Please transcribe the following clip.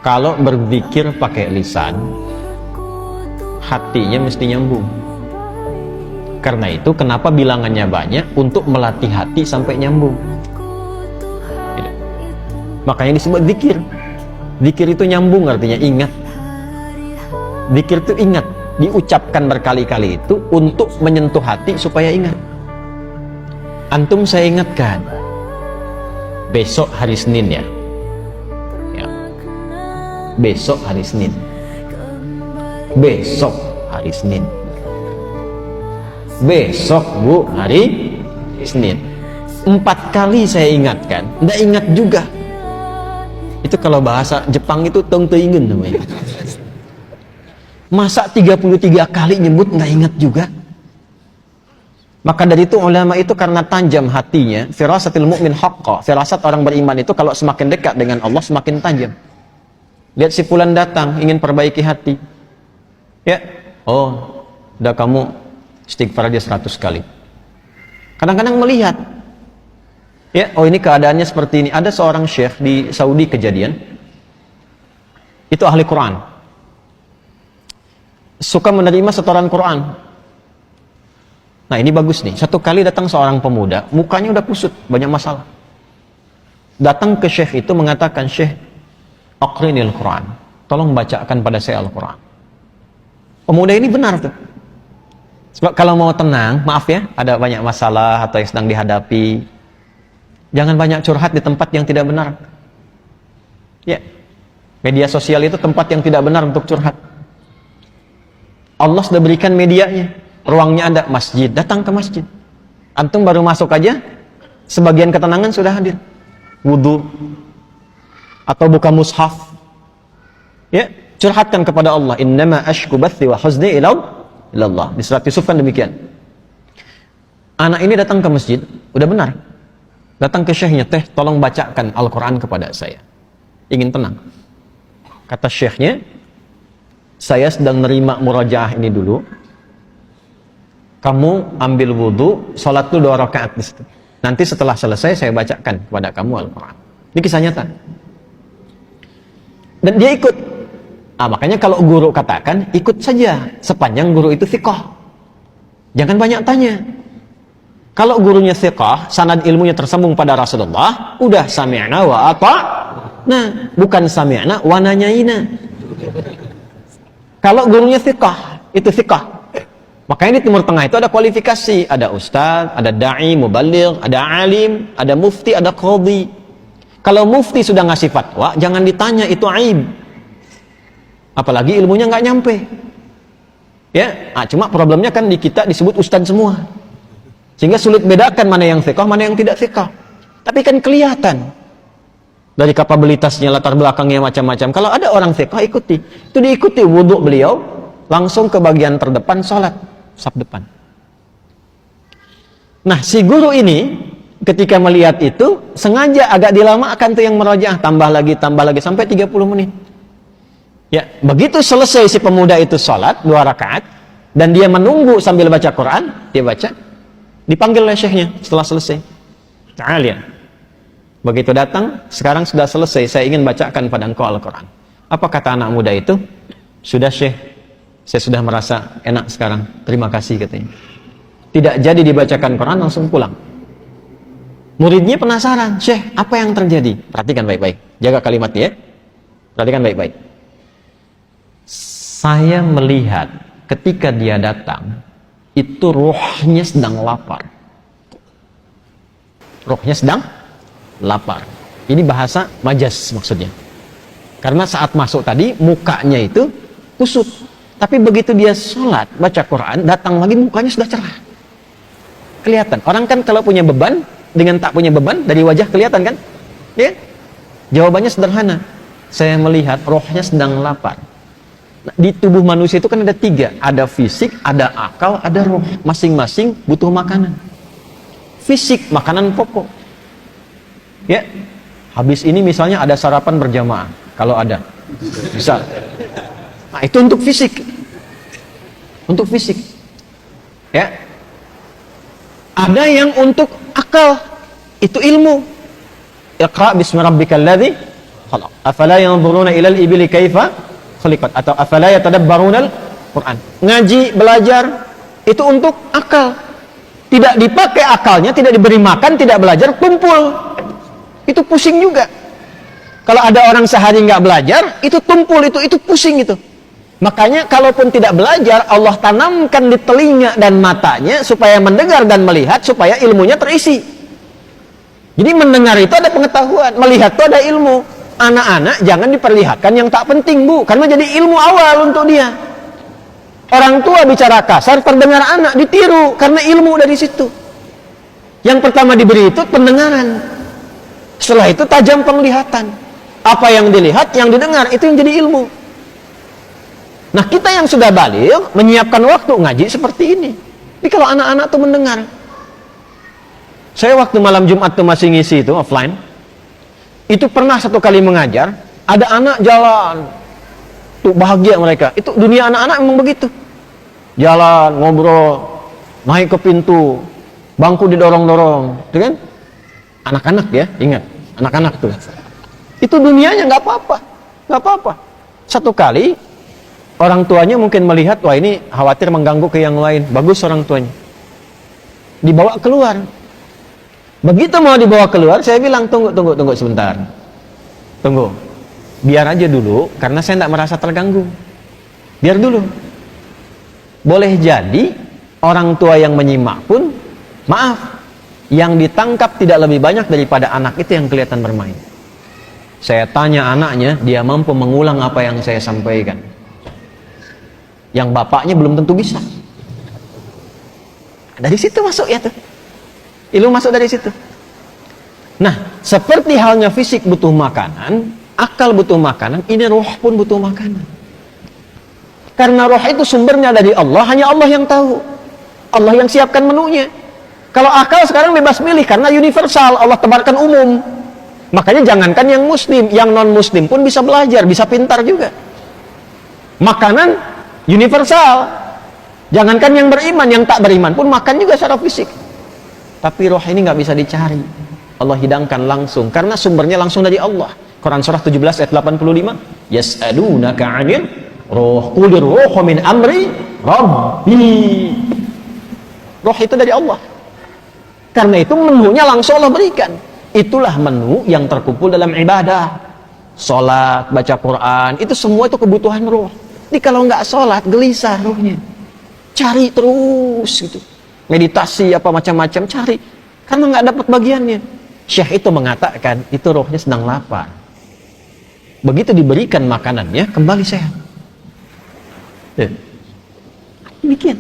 Kalau berzikir pakai lisan, hatinya mesti nyambung. Karena itu kenapa bilangannya banyak, untuk melatih hati sampai nyambung. Makanya disebut zikir. Zikir itu nyambung, artinya ingat. Zikir itu ingat, diucapkan berkali-kali itu untuk menyentuh hati supaya ingat. Antum saya ingatkan, besok hari Senin ya. Besok hari Senin. Besok hari Senin. Besok Bu hari Senin. 4 kali saya ingatkan, nggak ingat juga. Itu kalau bahasa Jepang itu tong teingen namanya. Masa 33 kali nyebut nggak ingat juga? Maka dari itu ulama itu karena tajam hatinya, firasatil mu'min haqqa. Firasat orang beriman itu kalau semakin dekat dengan Allah semakin tajam. Lihat si fulan datang ingin perbaiki hati. Ya, oh, udah kamu istighfar aja 100 kali. Kadang-kadang melihat, ya, oh ini keadaannya seperti ini. Ada seorang syekh di Saudi kejadian, itu ahli Quran, suka menerima setoran Quran. Nah ini bagus nih, satu kali datang seorang pemuda, mukanya udah kusut, banyak masalah. Datang ke syekh itu mengatakan, Syekh, aqrinil Quran, tolong bacakan pada saya Al-Quran. Pemuda ini benar tuh. Sebab kalau mau tenang, maaf ya, ada banyak masalah atau yang sedang dihadapi, jangan banyak curhat di tempat yang tidak benar. Ya, media sosial itu tempat yang tidak benar untuk curhat. Allah sudah berikan medianya, ruangnya ada, masjid, datang ke masjid. Antum baru masuk aja, sebagian ketenangan sudah hadir. Wudu, atau buka mushaf, ya, curhatkan kepada Allah. Innama ashku bathi wa huzni ilallah. Di surat Yusuf kan demikian. Anak ini datang ke masjid, udah benar, datang ke syekhnya, teh tolong bacakan Al-Quran kepada saya, ingin tenang. Kata syekhnya, saya sedang nerima murajaah ini dulu, kamu ambil wudu, sholat dulu 2 rakaat di situ. Nanti setelah selesai saya bacakan kepada kamu Al-Quran. Ini kisah nyata. Dan dia ikut. Makanya kalau guru katakan, ikut saja sepanjang guru itu thiqah. Jangan banyak tanya. Kalau gurunya thiqah, sanad ilmunya tersambung pada Rasulullah, udah sami'na wa ata'na, bukan sami'na wa nanyaina. Kalau gurunya thiqah, itu thiqah. Makanya di Timur Tengah itu ada kualifikasi, ada ustaz, ada da'i, mubaligh, ada alim, ada mufti, ada qadhi. Kalau mufti sudah ngasih fatwa, jangan ditanya, itu aib. Apalagi ilmunya nggak nyampe. Ya, cuma problemnya kan di kita disebut ustaz semua. Sehingga sulit bedakan mana yang thiqah, mana yang tidak thiqah. Tapi kan kelihatan dari kapabilitasnya, latar belakangnya macam-macam. Kalau ada orang thiqah, ikuti. Itu diikuti wudhu beliau, langsung ke bagian terdepan sholat, saf depan. Nah, si guru ini ketika melihat itu, sengaja agak dilamakan tuh yang merajaah, tambah lagi, sampai 30 menit. Ya, begitu selesai si pemuda itu sholat 2 rakaat, dan dia menunggu sambil baca Quran, dia baca, dipanggil oleh syekhnya setelah selesai. Ta'al. Begitu datang, sekarang sudah selesai, saya ingin bacakan pada engkau Al-Quran. Apa kata anak muda itu? Sudah syekh, saya sudah merasa enak sekarang, terima kasih katanya. Tidak jadi dibacakan Quran, langsung pulang. Muridnya penasaran, Syekh, apa yang terjadi? Perhatikan baik-baik, jaga kalimatnya ya. Perhatikan baik-baik. Saya melihat ketika dia datang, itu rohnya sedang lapar. Rohnya sedang lapar. Ini bahasa majas maksudnya. Karena saat masuk tadi, mukanya itu kusut. Tapi begitu dia sholat, baca Quran, datang lagi mukanya sudah cerah. Kelihatan. Orang kan kalau punya beban, dengan tak punya beban, dari wajah kelihatan kan? Ya? Jawabannya sederhana. Saya melihat rohnya sedang lapar. Nah, di tubuh manusia itu kan ada 3. Ada fisik, ada akal, ada roh. Masing-masing butuh makanan. Fisik, makanan pokok. Ya? Habis ini misalnya ada sarapan berjamaah. Kalau ada. Bisa. Nah, itu untuk fisik. Untuk fisik. Ya? Ada yang untuk akal, itu ilmu. Iqra bismi rabbikal ladzi khalaq. Afala yanzuruna ilal ibili kaifa khuliqat, atau afala yatadabbarunal Quran. Ngaji, belajar itu untuk akal. Tidak dipakai akalnya, tidak diberi makan, tidak belajar, tumpul. Itu pusing juga. Kalau ada orang sehari nggak belajar, itu tumpul, itu pusing itu. Makanya kalaupun tidak belajar, Allah tanamkan di telinga dan matanya supaya mendengar dan melihat, supaya ilmunya terisi. Jadi mendengar itu ada pengetahuan, melihat itu ada ilmu. Anak-anak jangan diperlihatkan yang tak penting, Bu, karena jadi ilmu awal untuk dia. Orang tua bicara kasar, terdengar anak ditiru karena ilmu dari situ. Yang pertama diberi itu pendengaran. Setelah itu tajam penglihatan. Apa yang dilihat, yang didengar, itu yang jadi ilmu. Nah, kita yang sudah balik menyiapkan waktu ngaji seperti ini. Tapi kalau anak-anak tuh mendengar. Saya waktu malam Jumat tuh masih ngisi itu offline. Itu pernah satu kali mengajar, ada anak jalan. Tuh bahagia mereka. Itu dunia anak-anak memang begitu. Jalan, ngobrol, naik ke pintu, bangku didorong-dorong, itu kan? Anak-anak ya, ingat, anak-anak tuh. Itu dunianya nggak apa-apa, nggak apa-apa. Satu kali orang tuanya mungkin melihat, wah ini khawatir mengganggu ke yang lain. Bagus orang tuanya. Dibawa keluar. Begitu mau dibawa keluar, saya bilang tunggu sebentar. Tunggu. Biar aja dulu, karena saya tidak merasa terganggu. Biar dulu. Boleh jadi orang tua yang menyimak pun, maaf, yang ditangkap tidak lebih banyak daripada anak itu yang kelihatan bermain. Saya tanya anaknya, dia mampu mengulang apa yang saya sampaikan. Yang bapaknya belum tentu bisa. Dari situ masuk ya tuh. Ilmu masuk dari situ. Nah, seperti halnya fisik butuh makanan, akal butuh makanan, ini roh pun butuh makanan. Karena roh itu sumbernya dari Allah, hanya Allah yang tahu. Allah yang siapkan menunya. Kalau akal sekarang bebas milih, karena universal, Allah tebarkan umum. Makanya jangankan yang muslim, yang non-muslim pun bisa belajar, bisa pintar juga. Makanan universal. Jangankan yang beriman, yang tak beriman pun makan juga secara fisik. Tapi roh ini nggak bisa dicari. Allah hidangkan langsung, karena sumbernya langsung dari Allah. Quran surah 17 ayat 85. Yas'alunaka 'anil ruh, qulir ruhu min amri rabbi. Roh itu dari Allah. Karena itu menunya langsung Allah berikan. Itulah menu yang terkumpul dalam ibadah. Sholat, baca Quran, itu semua itu kebutuhan roh. Jadi kalau nggak sholat, gelisah rohnya. Cari terus gitu. Meditasi apa macam-macam, cari. Karena nggak dapat bagiannya. Syekh itu mengatakan, itu rohnya sedang lapar. Begitu diberikan makanannya, kembali sehat. Demikian.